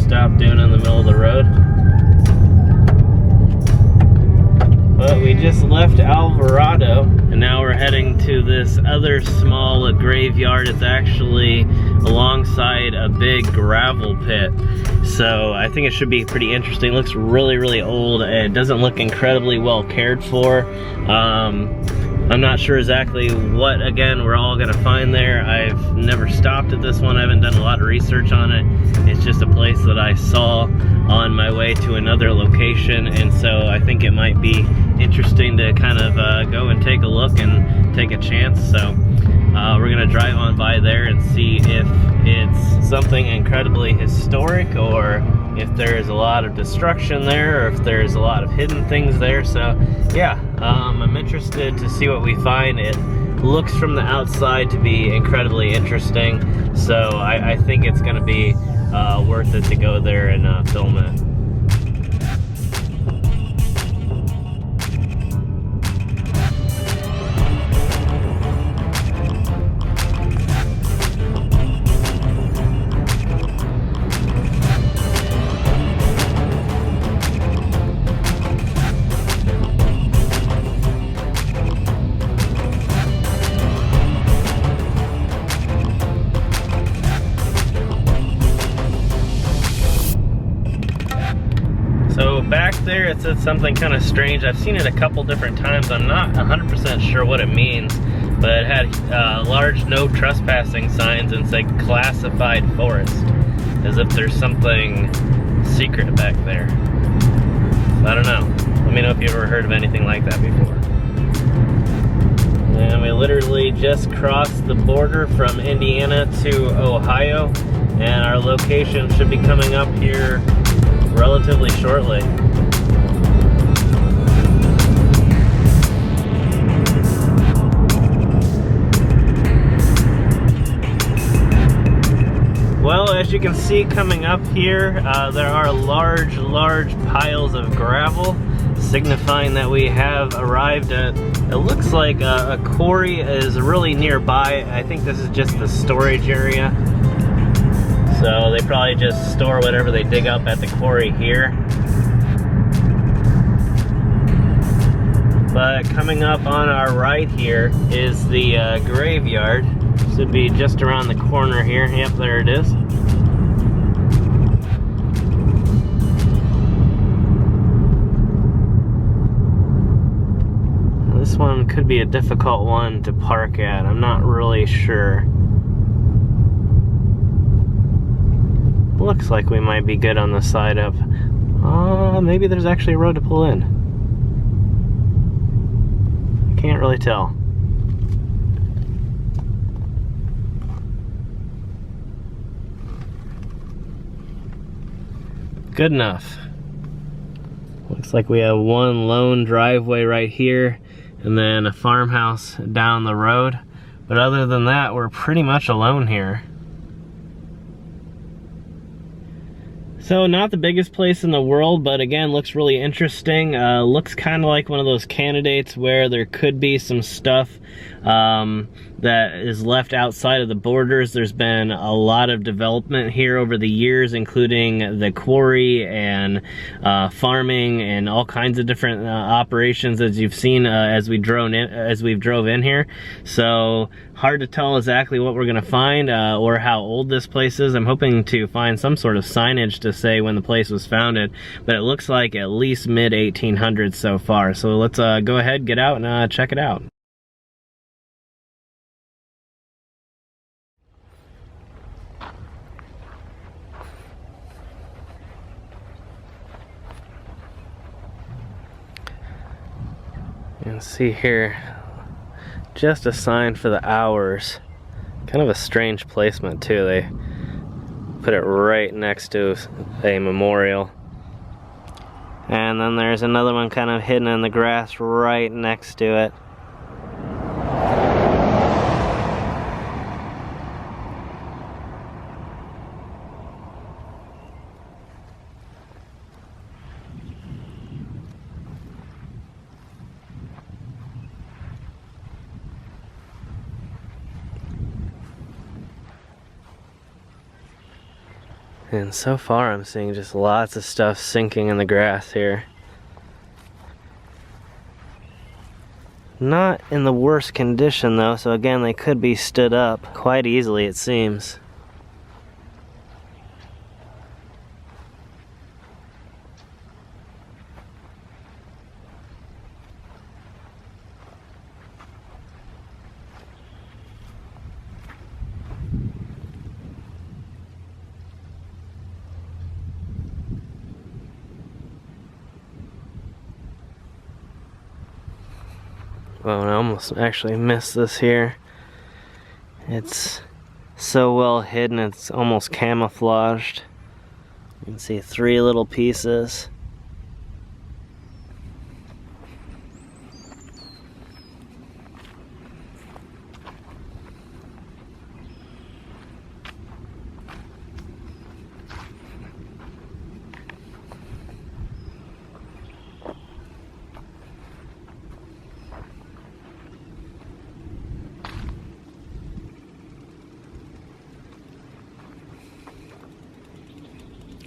stop doing in the middle of the road. But we just left Alvarado, and now we're heading to this other small graveyard. It's actually alongside a big gravel pit. So I think it should be pretty interesting. It looks really, really old. It doesn't look incredibly well cared for. I'm not sure exactly what, again, we're all gonna find there. I've never stopped at this one. I haven't done a lot of research on it. It's just a place that I saw on my way to another location, and so I think it might be interesting to kind of go and take a look and take a chance. So we're gonna drive on by there and see if it's something incredibly historic, or if there's a lot of destruction there, or if there's a lot of hidden things there. So yeah, I'm interested to see what we find. It looks from the outside to be incredibly interesting, so I think it's gonna be worth it to go there and film it. So back there it said something kind of strange. I've seen it a couple different times. I'm not 100% sure what it means, but it had large no trespassing signs and said classified forest, as if there's something secret back there. I don't know. Let me know if you've ever heard of anything like that before. And we literally just crossed the border from Indiana to Ohio, and our location should be coming up here relatively shortly. Well, as you can see coming up here, there are large piles of gravel, signifying that we have arrived at, it looks like a quarry is really nearby. I think this is just the storage area. So they probably just store whatever they dig up at the quarry here. But coming up on our right here is the graveyard. Should be just around the corner here. Yep, there it is. This one could be a difficult one to park at. I'm not really sure. Looks like we might be good on the side of, maybe there's actually a road to pull in. Can't really tell. Good enough. Looks like we have one lone driveway right here, and then a farmhouse down the road. But other than that, we're pretty much alone here. So not the biggest place in the world, but again, looks really interesting. Looks kind of like one of those candidates where there could be some stuff that is left outside of the borders. There's been a lot of development here over the years, including the quarry and farming and all kinds of different operations, as you've seen as we've drove in here. So hard to tell exactly what we're gonna find or how old this place is. I'm hoping to find some sort of signage to say when the place was founded, but it looks like at least mid 1800s so far. So let's go ahead, get out and check it out. You can see here, just a sign for the hours. Kind of a strange placement too. They put it right next to a memorial. And then there's another one kind of hidden in the grass right next to it. And so far I'm seeing just lots of stuff sinking in the grass here. Not in the worst condition though, so again they could be stood up quite easily it seems. Oh, I almost actually missed this here. It's so well hidden, it's almost camouflaged. You can see 3 little pieces.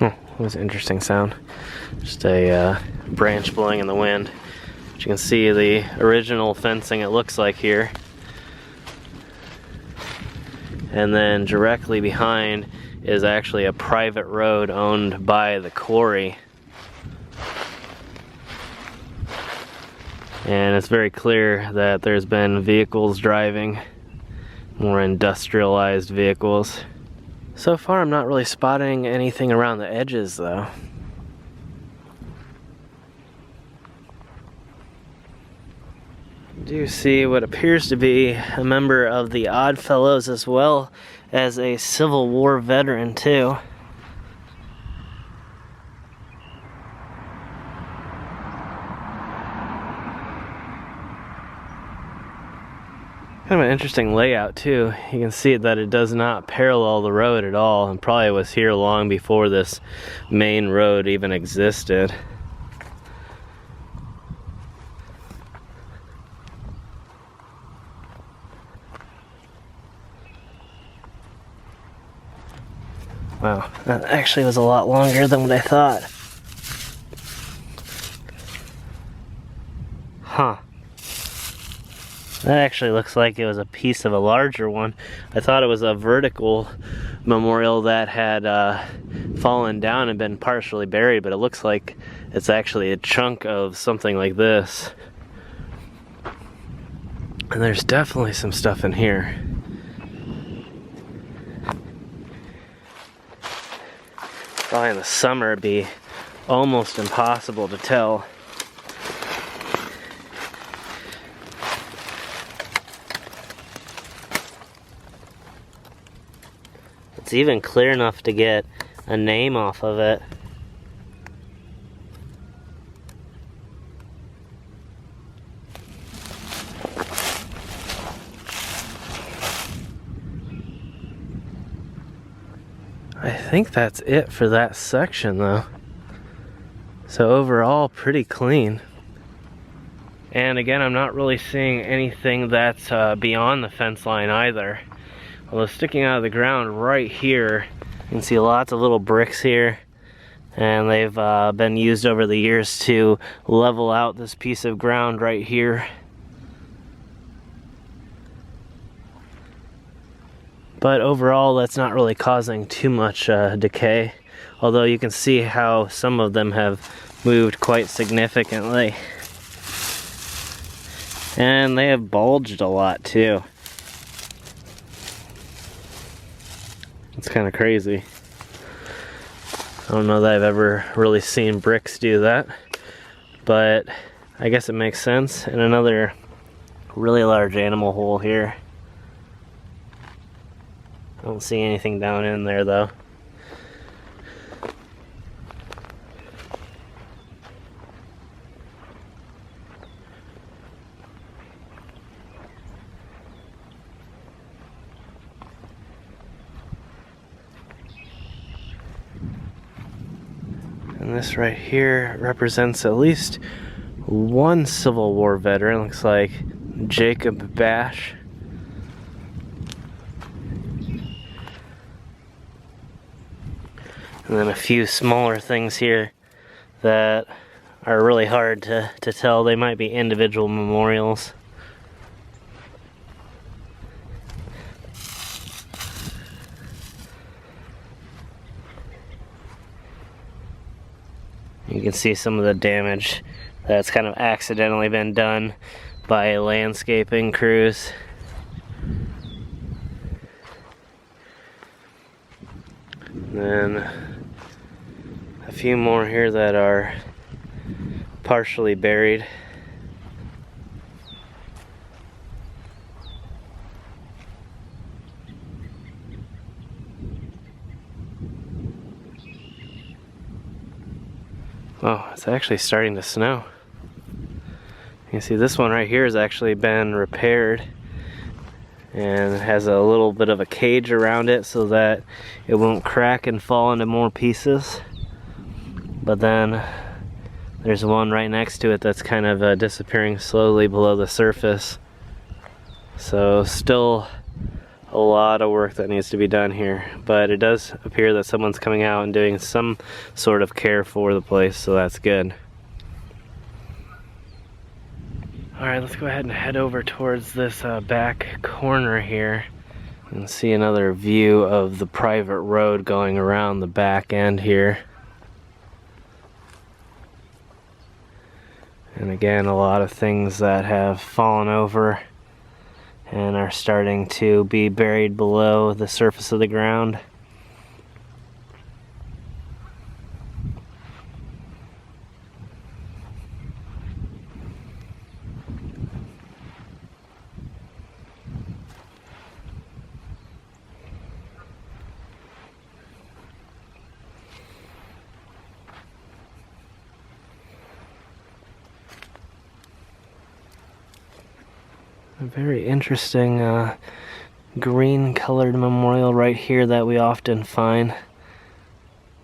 Oh, that was an interesting sound. Just a branch blowing in the wind. But you can see the original fencing it looks like here. And then directly behind is actually a private road owned by the quarry. And it's very clear that there's been vehicles driving, more industrialized vehicles. So far I'm not really spotting anything around the edges though. I do see what appears to be a member of the Oddfellows as well as a Civil War veteran too. Kind of an interesting layout too. You can see that it does not parallel the road at all, and probably was here long before this main road even existed. Wow, that actually was a lot longer than what I thought. Huh. That actually looks like it was a piece of a larger one. I thought it was a vertical memorial that had fallen down and been partially buried, but it looks like it's actually a chunk of something like this. And there's definitely some stuff in here. Probably in the summer it'd be almost impossible to tell. It's even clear enough to get a name off of it. I think that's it for that section though. So overall, pretty clean. And again, I'm not really seeing anything that's beyond the fence line either. Although sticking out of the ground right here, you can see lots of little bricks here. And they've been used over the years to level out this piece of ground right here. But overall, that's not really causing too much decay. Although you can see how some of them have moved quite significantly. And they have bulged a lot too. It's kind of crazy. I don't know that I've ever really seen bricks do that, but I guess it makes sense. And another really large animal hole here. I don't see anything down in there though. And this right here represents at least one Civil War veteran. Looks like Jacob Bash. And then a few smaller things here that are really hard to tell. They might be individual memorials. You can see some of the damage that's kind of accidentally been done by landscaping crews. And then a few more here that are partially buried. Oh, it's actually starting to snow. You can see this one right here has actually been repaired and has a little bit of a cage around it so that it won't crack and fall into more pieces. But then there's one right next to it that's kind of disappearing slowly below the surface. So still a lot of work that needs to be done here, but it does appear that someone's coming out and doing some sort of care for the place, so that's good. Alright, let's go ahead and head over towards this back corner here and see another view of the private road going around the back end here. And again, a lot of things that have fallen over and are starting to be buried below the surface of the ground. A very interesting green colored memorial right here that we often find. I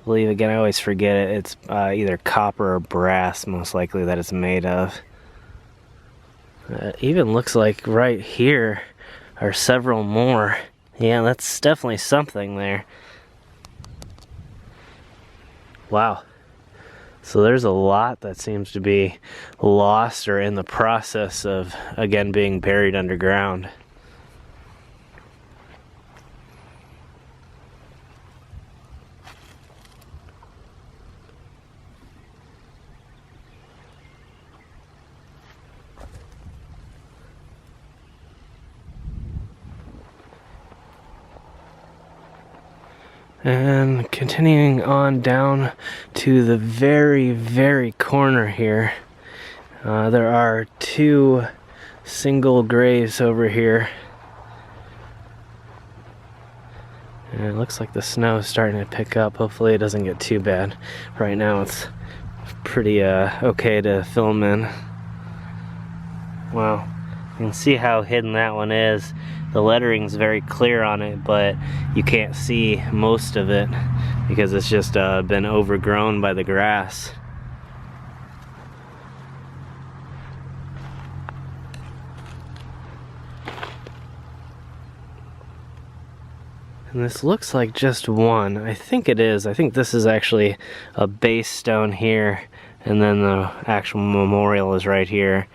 believe, again, I always forget it, it's either copper or brass most likely that it's made of. It even looks like right here are several more. Yeah, that's definitely something there. Wow. So there's a lot that seems to be lost or in the process of, again, being buried underground. And continuing on down to the very, very corner here, there are two single graves over here. And it looks like the snow is starting to pick up. Hopefully it doesn't get too bad. Right now it's pretty okay to film in. Wow, you can see how hidden that one is. The lettering's very clear on it, but you can't see most of it because it's just been overgrown by the grass. And this looks like just one. I think it is. I think this is actually a base stone here, and then the actual memorial is right here.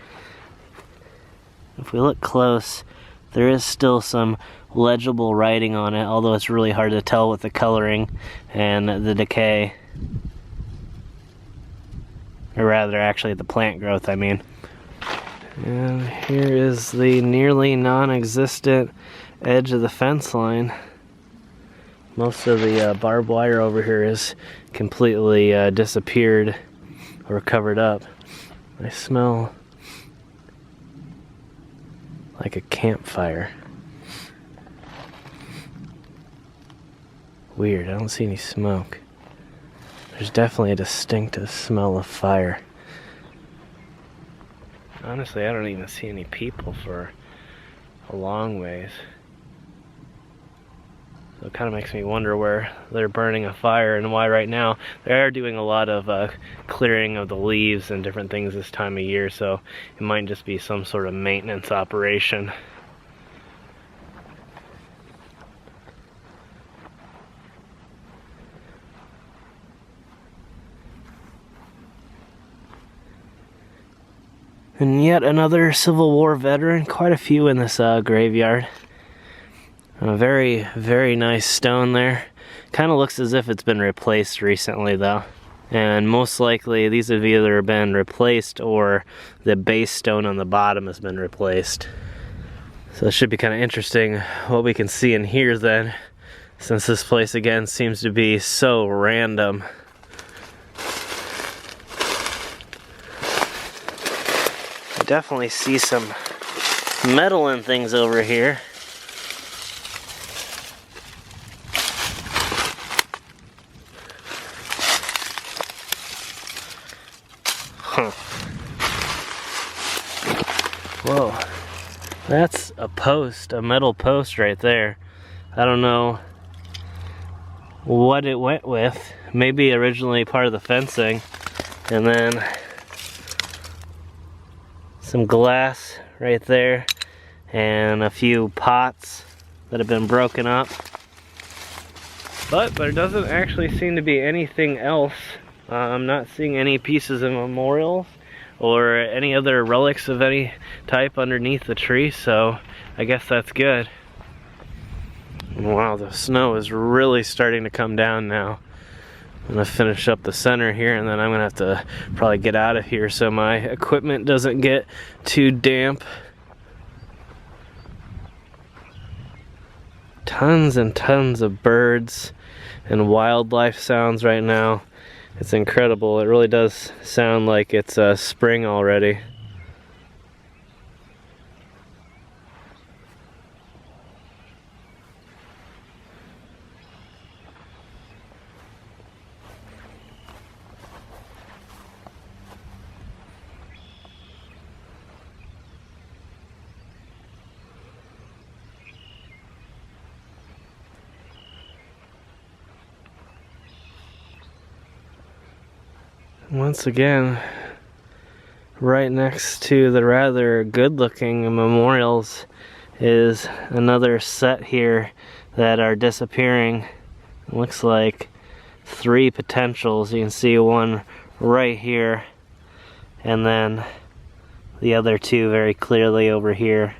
If we look close, there is still some legible writing on it, although it's really hard to tell with the coloring and the decay. Or rather, actually, the plant growth, I mean. And here is the nearly non-existent edge of the fence line. Most of the barbed wire over here is completely disappeared or covered up. I smell like a campfire. Weird, I don't see any smoke. There's definitely a distinctive smell of fire. Honestly, I don't even see any people for a long ways. So it kind of makes me wonder where they're burning a fire and why right now. They are doing a lot of clearing of the leaves and different things this time of year, so it might just be some sort of maintenance operation. And yet another Civil War veteran, quite a few in this graveyard. A very, very nice stone there. Kind of looks as if it's been replaced recently though. And most likely these have either been replaced or the base stone on the bottom has been replaced. So it should be kind of interesting what we can see in here then, since this place again seems to be so random. I definitely see some metal and things over here. Huh. Whoa. That's a post, a metal post right there. I don't know what it went with. Maybe originally part of the fencing. And then some glass right there. And a few pots that have been broken up. But there doesn't actually seem to be anything else. I'm not seeing any pieces of memorials or any other relics of any type underneath the tree, so I guess that's good. Wow, the snow is really starting to come down now. I'm gonna finish up the center here and then I'm gonna have to probably get out of here so my equipment doesn't get too damp. Tons and tons of birds and wildlife sounds right now. It's incredible. It really does sound like it's spring already. Once again, right next to the rather good-looking memorials is another set here that are disappearing. It looks like 3 potentials. You can see one right here and then the other 2 very clearly over here.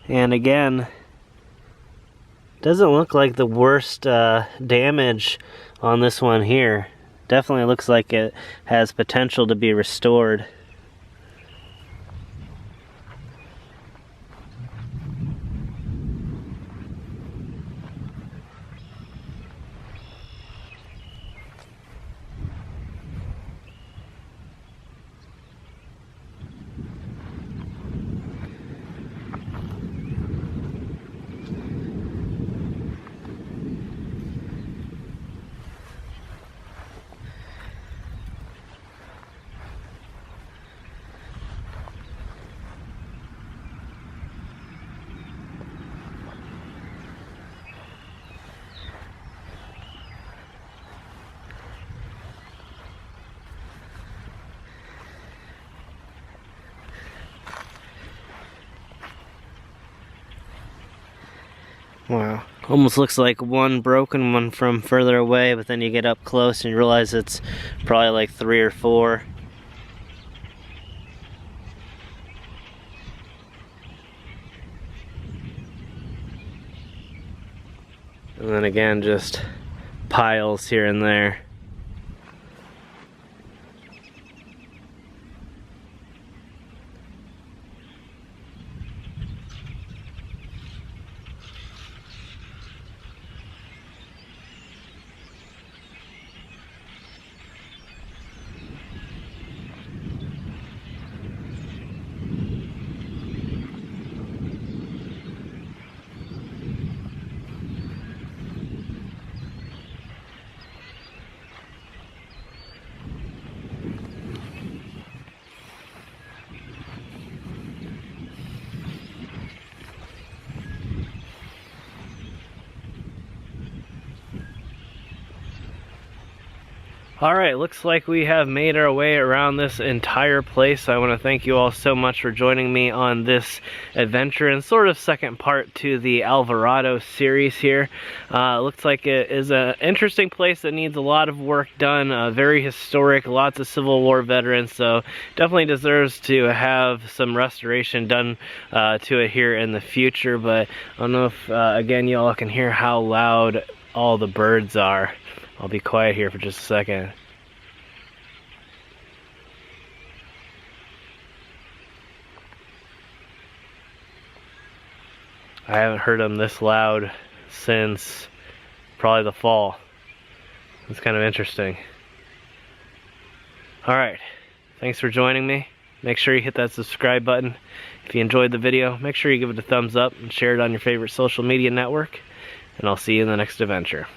And again, doesn't look like the worst damage on this one here. Definitely looks like it has potential to be restored. Wow. Almost looks like one broken one from further away, but then you get up close and you realize it's probably like 3 or 4. And then again, just piles here and there. Alright, looks like we have made our way around this entire place. I want to thank you all so much for joining me on this adventure and sort of second part to the Alvarado series here. Looks like it is an interesting place that needs a lot of work done, very historic, lots of Civil War veterans, so definitely deserves to have some restoration done to it here in the future. But I don't know if, again, you all can hear how loud all the birds are. I'll be quiet here for just a second. I haven't heard them this loud since probably the fall. It's kind of interesting. Alright, thanks for joining me. Make sure you hit that subscribe button. If you enjoyed the video, make sure you give it a thumbs up and share it on your favorite social media network. And I'll see you in the next adventure.